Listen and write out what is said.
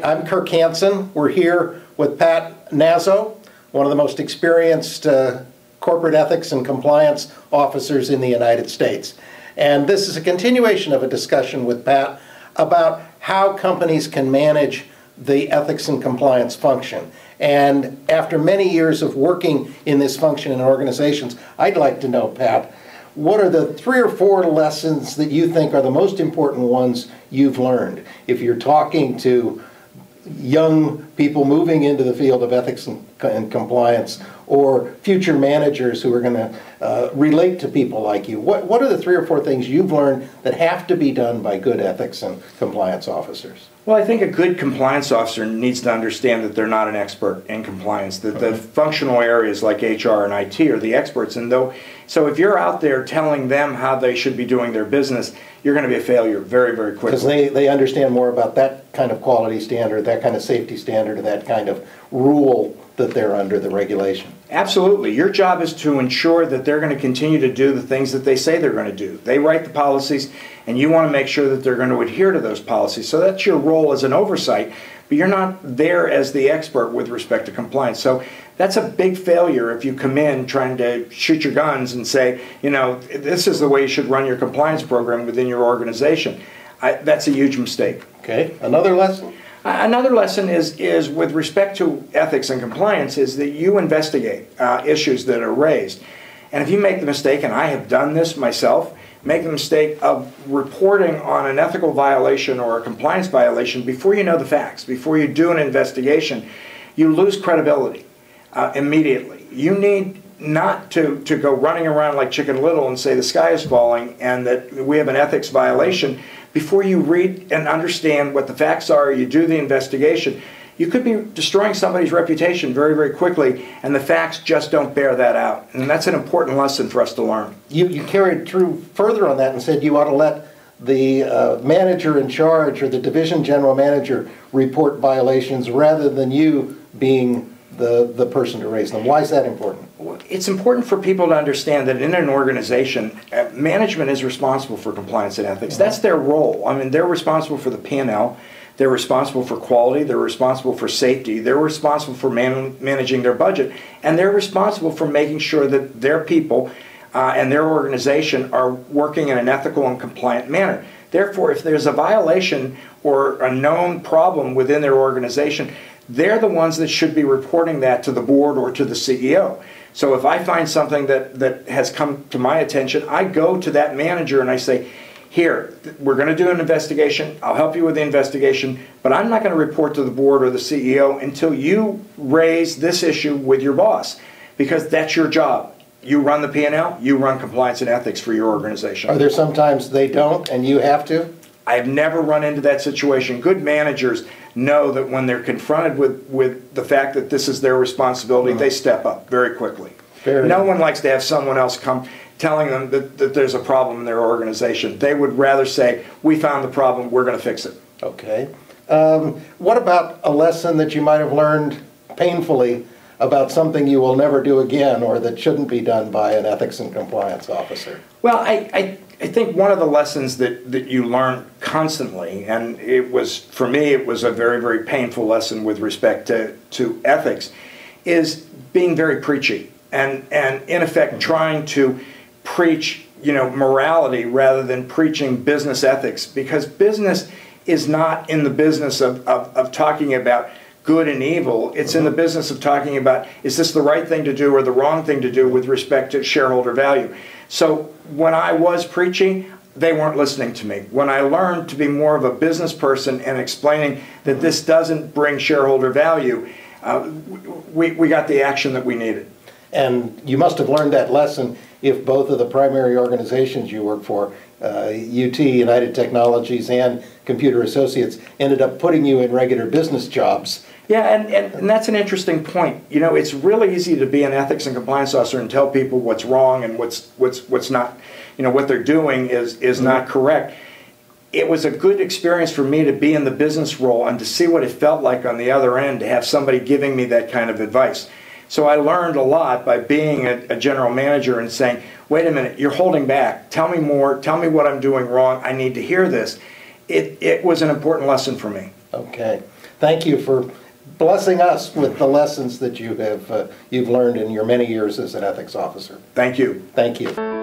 I'm Kirk Hanson. We're here with Pat Gnazzo, one of the most experienced corporate ethics and compliance officers in the United States. And this is a continuation of a discussion with Pat about how companies can manage the ethics and compliance function. And after many years of working in this function in organizations, I'd like to know, Pat, what are the 3 or 4 lessons that you think are the most important ones you've learned? If you're talking to young people moving into the field of ethics and compliance, or future managers who are going to relate to people like you, what are the 3 or 4 things you've learned that have to be done by good ethics and compliance officers? Well, I think a good compliance officer needs to understand that they're not an expert in compliance, that the functional areas like HR and IT are the experts. And so if you're out there telling them how they should be doing their business, you're going to be a failure very, very quickly. Because they understand more about that kind of quality standard, that kind of safety standard, or that kind of rule that they're under, the regulation. Absolutely. Your job is to ensure that they're going to continue to do the things that they say they're going to do. They write the policies, and you want to make sure that they're going to adhere to those policies. So that's your role as an oversight, but you're not there as the expert with respect to compliance. So that's a big failure if you come in trying to shoot your guns and say, you know, this is the way you should run your compliance program within your organization. That's a huge mistake. Okay. Another lesson? Another lesson is with respect to ethics and compliance is that you investigate issues that are raised. And if you make the mistake, and I have done this myself, make the mistake of reporting on an ethical violation or a compliance violation before you know the facts, before you do an investigation, you lose credibility immediately. You need not to go running around like Chicken Little and say the sky is falling and that we have an ethics violation. Before you read and understand what the facts are, you do the investigation, you could be destroying somebody's reputation very, very quickly, and the facts just don't bear that out. And that's an important lesson for us to learn. You carried through further on that and said you ought to let the manager in charge or the division general manager report violations rather than you being the person to raise them. Why is that important? It's important for people to understand that in an organization, management is responsible for compliance and ethics. That's their role. I mean, they're responsible for the P&L. They're responsible for quality. They're responsible for safety. They're responsible for managing their budget. And they're responsible for making sure that their people and their organization are working in an ethical and compliant manner. Therefore, if there's a violation or a known problem within their organization, they're the ones that should be reporting that to the board or to the CEO. So if I find something that has come to my attention, I go to that manager and I say, here, we're going to do an investigation. I'll help you with the investigation, but I'm not going to report to the board or the CEO until you raise this issue with your boss, because that's your job. You run the P&L, you run compliance and ethics for your organization. Are there sometimes they don't and you have to? I have never run into that situation. Good managers know that when they're confronted with the fact that this is their responsibility, they step up very quickly. No one likes to have someone else come telling them that there's a problem in their organization. They would rather say, we found the problem, we're going to fix it. Okay. What about a lesson that you might have learned painfully about something you will never do again or that shouldn't be done by an ethics and compliance officer? Well, I think one of the lessons that you learn constantly, and it was, for me, it was a very, very painful lesson with respect to ethics, is being very preachy and in effect trying to preach, you know, morality rather than preaching business ethics, because business is not in the business of talking about good and evil. It's in the business of talking about, is this the right thing to do or the wrong thing to do with respect to shareholder value? So when I was preaching, they weren't listening to me. When I learned to be more of a business person and explaining that this doesn't bring shareholder value, we got the action that we needed. And you must have learned that lesson if both of the primary organizations you work for, UT, United Technologies, and Computer Associates, ended up putting you in regular business jobs. Yeah, and that's an interesting point. You know, it's really easy to be an ethics and compliance officer and tell people what's wrong and what's not, you know, what they're doing is not correct. It was a good experience for me to be in the business role and to see what it felt like on the other end to have somebody giving me that kind of advice. So I learned a lot by being a general manager and saying, wait a minute, you're holding back. Tell me more. Tell me what I'm doing wrong. I need to hear this. It was an important lesson for me. Okay. Thank you for blessing us with the lessons that you've learned in your many years as an ethics officer. Thank you. Thank you.